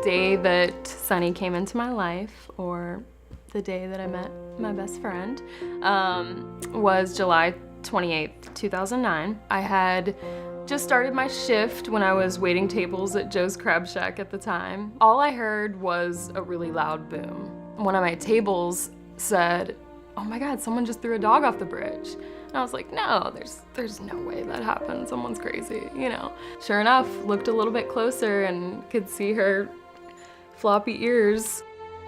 day that Sunny came into my life, or the day that I met my best friend, was July 28th, 2009. I had just started my shift when I was waiting tables at Joe's Crab Shack at the time. All I heard was a really loud boom. One of my tables said, "Oh my God, someone just threw a dog off the bridge." And I was like, no, there's no way that happened. Someone's crazy, you know. Sure enough, looked a little bit closer and could see her floppy ears.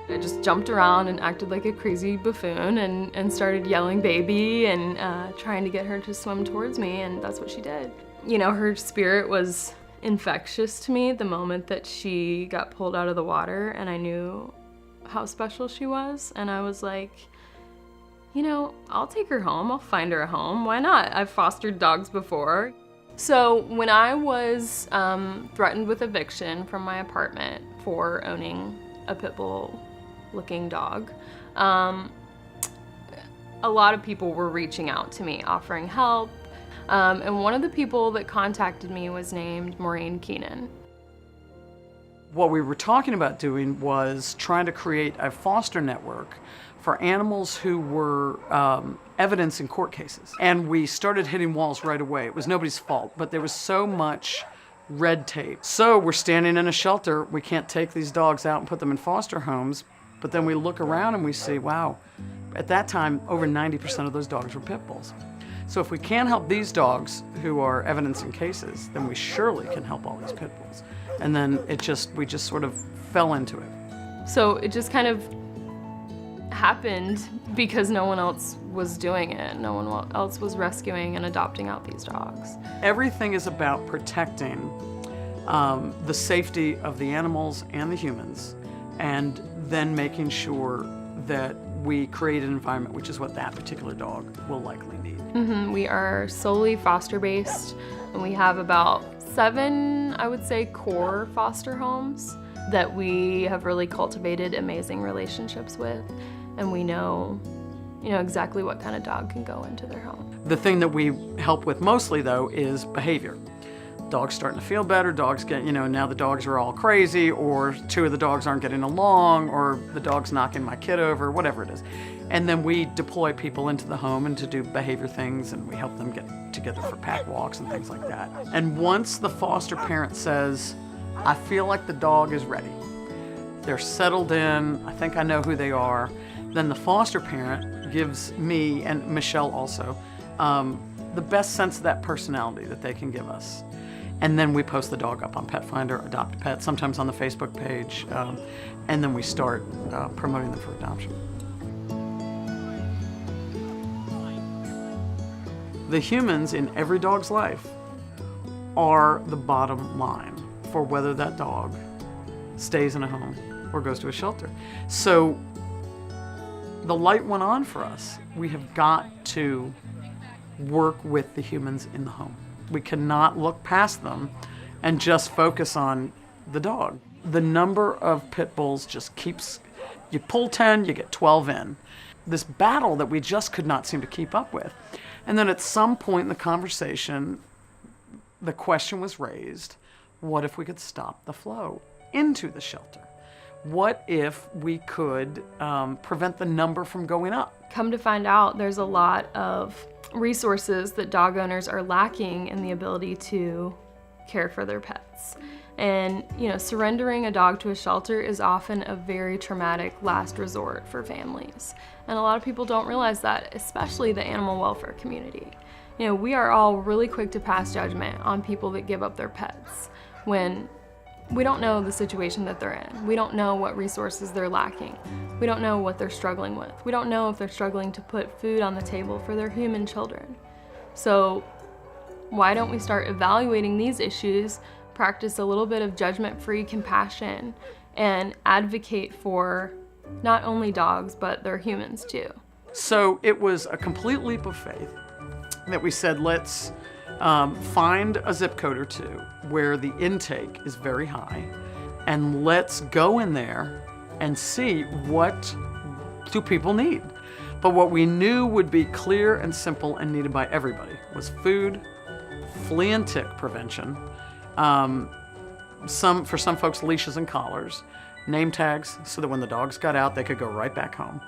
I just jumped around and acted like a crazy buffoon and started yelling baby and trying to get her to swim towards me, and that's what she did. You know, her spirit was infectious to me the moment that she got pulled out of the water, and I knew how special she was, and I was like, you know, I'll take her home, I'll find her a home, why not? I've fostered dogs before. So when I was threatened with eviction from my apartment for owning a pit bull looking dog, a lot of people were reaching out to me, offering help, and one of the people that contacted me was named Maureen Keenan. What we were talking about doing was trying to create a foster network for animals who were evidence in court cases. And we started hitting walls right away. It was nobody's fault, but there was so much red tape. So we're standing in a shelter. We can't take these dogs out and put them in foster homes. But then we look around and we see, wow, at that time, over 90% of those dogs were pit bulls. So if we can't help these dogs who are evidence in cases, then we surely can help all these pit bulls. And then we just sort of fell into it. So it just kind of happened because no one else was doing it. No one else was rescuing and adopting out these dogs. Everything is about protecting the safety of the animals and the humans, and then making sure that we create an environment which is what that particular dog will likely need. Mm-hmm. We are solely foster-based, and we have about 7, I would say, core foster homes that we have really cultivated amazing relationships with, and we know, exactly what kind of dog can go into their home. The thing that we help with mostly, though, is behavior. Dogs starting to feel better, dogs get, now the dogs are all crazy, or 2 of the dogs aren't getting along, or the dog's knocking my kid over, whatever it is. And then we deploy people into the home and to do behavior things, and we help them get together for pack walks and things like that. And once the foster parent says, I feel like the dog is ready, they're settled in, I think I know who they are, then the foster parent gives me, and Michelle also, the best sense of that personality that they can give us. And then we post the dog up on Pet Finder, Adopt a Pet, sometimes on the Facebook page, and then we start promoting them for adoption. The humans in every dog's life are the bottom line for whether that dog stays in a home or goes to a shelter. So the light went on for us. We have got to work with the humans in the home. We cannot look past them and just focus on the dog. The number of pit bulls just keeps, you pull 10, you get 12 in. This battle that we just could not seem to keep up with. And then at some point in the conversation, the question was raised, what if we could stop the flow into the shelter? What if we could prevent the number from going up? Come to find out, there's a lot of resources that dog owners are lacking in the ability to care for their pets. And, surrendering a dog to a shelter is often a very traumatic last resort for families. And a lot of people don't realize that, especially the animal welfare community. We are all really quick to pass judgment on people that give up their pets when we don't know the situation that they're in. We don't know what resources they're lacking. We don't know what they're struggling with. We don't know if they're struggling to put food on the table for their human children. So why don't we start evaluating these issues, practice a little bit of judgment-free compassion, and advocate for not only dogs, but their humans too. So it was a complete leap of faith that we said, let's find a zip code or 2 where the intake is very high, and let's go in there and see what do people need. But what we knew would be clear and simple and needed by everybody was food, flea and tick prevention, for some folks, leashes and collars, name tags, so that when the dogs got out, they could go right back home.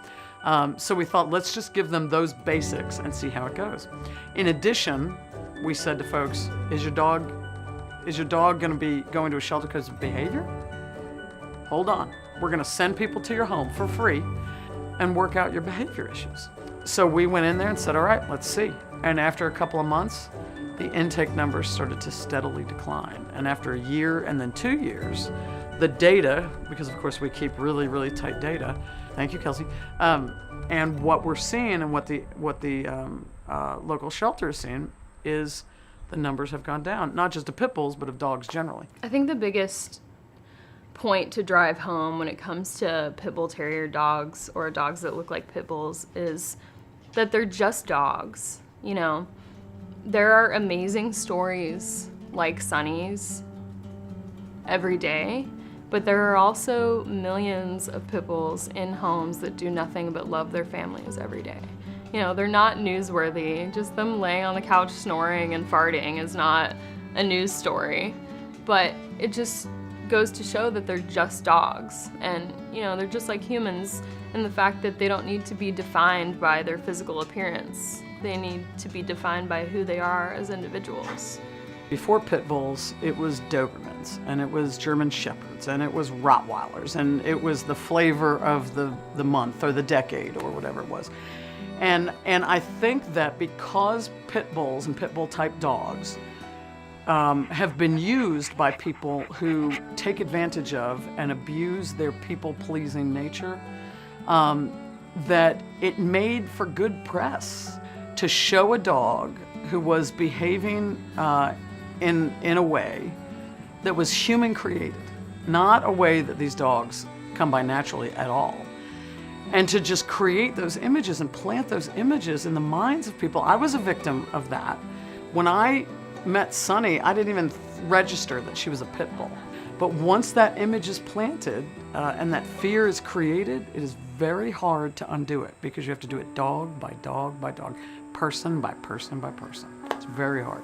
So we thought, let's just give them those basics and see how it goes. In addition, we said to folks, is your dog going to be going to a shelter because of behavior? Hold on. We're going to send people to your home for free and work out your behavior issues. So we went in there and said, all right, let's see. And after a couple of months, the intake numbers started to steadily decline. And after a year and then 2 years, the data, because of course we keep really, really tight data, thank you, Kelsey, and what we're seeing and what the local shelter is seeing is the numbers have gone down, not just of pit bulls, but of dogs generally. I think the biggest point to drive home when it comes to pit bull terrier dogs or dogs that look like pit bulls is that they're just dogs. You know, there are amazing stories like Sunny's every day, but there are also millions of pit bulls in homes that do nothing but love their families every day. You know, they're not newsworthy. Just them laying on the couch snoring and farting is not a news story, but it just goes to show that they're just dogs, and you know, they're just like humans in the fact that they don't need to be defined by their physical appearance. They need to be defined by who they are as individuals. Before pit bulls, it was Dobermans, and it was German Shepherds, and it was Rottweilers, and it was the flavor of the month or the decade or whatever it was. And I think that because pit bulls and pit bull type dogs have been used by people who take advantage of and abuse their people-pleasing nature, that it made for good press to show a dog who was behaving in a way that was human-created, not a way that these dogs come by naturally at all. And to just create those images and plant those images in the minds of people. I was a victim of that. When I met Sunny, I didn't even register that she was a pit bull. But once that image is planted and that fear is created, it is very hard to undo it, because you have to do it dog by dog by dog, person by person by person. It's very hard.